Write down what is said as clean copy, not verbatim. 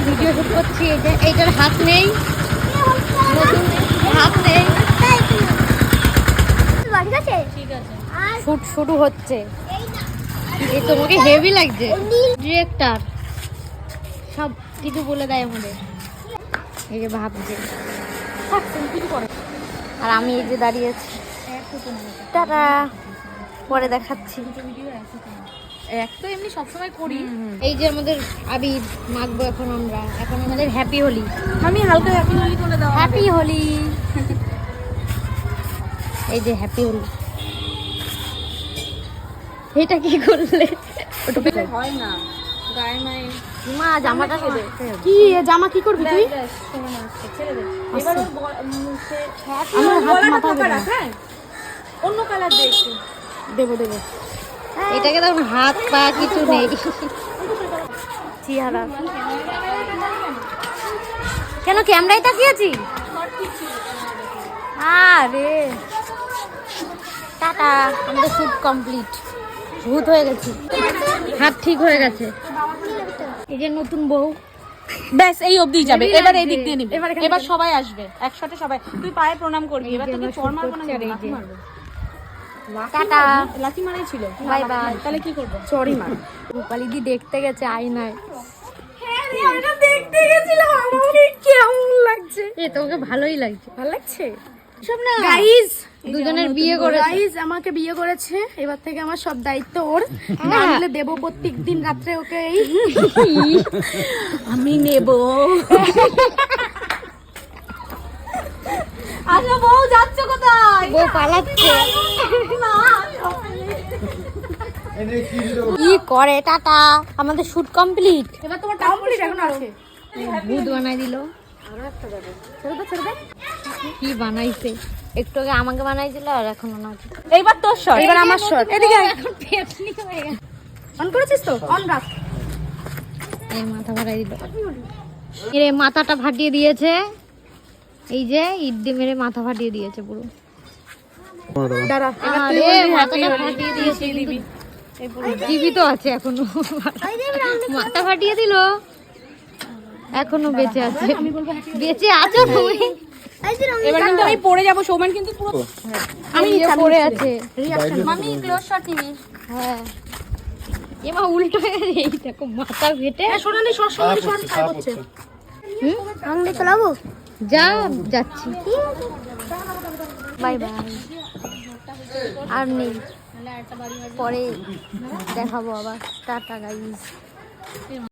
Video shoot করছি। এই যে এইটার হাত নেই, নতুন হাত নেই। ঠিক আছে শুট শুরু হচ্ছে। এই তোমাকে হেভি লাগছে। ডিরেক্টর সব কিছু বলে দেয় আমাদের। এই যে ভাবছে আর আমি এই যে দাঁড়িয়ে আছি। টাটা, পরে দেখাচ্ছি। এক তো এমনি সবসময় করি। এই যে আমাদের আবির মাখবো এখন আমরা। এখন আমাদের হ্যাপি হোলি। আমি হালকা হ্যাপি হোলি করে দাও। হ্যাপি হোলি। এই যে হ্যাপি হোলি। এটা কি করলে? ওটা হয় না গায়ে নাই। মা জামাটা কি জামা কি করবি তুই? ছেড়ে দে এবার ওর মুখে আমার হাত গলাটা মাথা ফাঁকা দেবো। রাখ। হ্যাঁ অন্য কালার দে একটু। দেবো দেবো। এটাকে তখন হাত পা কিছু নেই, চেহারা। কেন ক্যামেরায় তাকিয়েছি? আরে টাটা, আমাদের শুট কমপ্লিট। ভূত হয়ে গেছি, হাত ঠিক হয়ে গেছে। এই যে নতুন বউ। ব্যাস এই অবধি যাবে। হেভি এবার লাগছে। এই দিক দিয়ে নিবি। এবার সবাই আসবে একসাথে। সবাই তুই পায়ে প্রণাম করবি। এবার তোকে চড় মারবো না, এই লাথি যে। মারবো। টাটা, লাথি মারাই ছিল। Bye bye. তাহলে কি করবো? চড়ি মার। রূপালি দি দেখতে গেছে আয়নায়। দেখতে গেছিলাম আমাকে কেমন লাগছে। এ তোমাকে ভালোই লাগছে। ভালো লাগছে সব না গাইস। দুজনের বিয়ে করে গাইস আমাকে বিয়ে করেছে, এবার থেকে আমার সব দায়িত্ব ওর। না হলে দেবো প্রত্যেকদিন রাত্রে ওকে এই আমি নেব। আচ্ছা বউ যাচ্ছ কোথায়? বউ পালাচ্ছে। কি করে? টাটা, আমাদের শুট কমপ্লিট। এবার তোমার কমপ্লিট এখন আছে। ভূত বানাই দিল। ছেড়ে দে ছেড়ে দে। কি বানাইছে? একটু আগে আমাকে বানাইছিল আর এখন বানাচ্ছে। এইবার তোর শট। এবার আমার শট। এদিকে আয়। এখন পেটনি হয়ে গেছে। অন করেছিস তো? অন রাখ। এই মাথা ফাটাই দিল। এর মাথাটা ফাটিয়ে দিয়েছে। এই যে ইট দিয়ে মেরে মাথা ফাটিয়ে দিয়েছে পুরো। দাঁড়া আরে মাথাটা ফাটিয়ে দিয়েছে দিবি। জীবিত আছে এখনো। মাথা ফাটিয়ে দিল, এখনো বেঁচে আছে। বেঁচে আছো তুমি? এবার কিন্তু আমি পড়ে যাবো। সৌমান কিন্তু পুরো আমি পড়ে আছে। মামি ক্লোজ শট নিবি। হ্যাঁ, এমা উল্টো হয়ে গেছে। এই দেখো মাথা ফেটে। সোনালি সর সোনালি সর খাই করছে। আমি চলাবো। যা, যাচ্ছি। Bye bye. আর নেই, পরে দেখাবো আবার। Tata guys.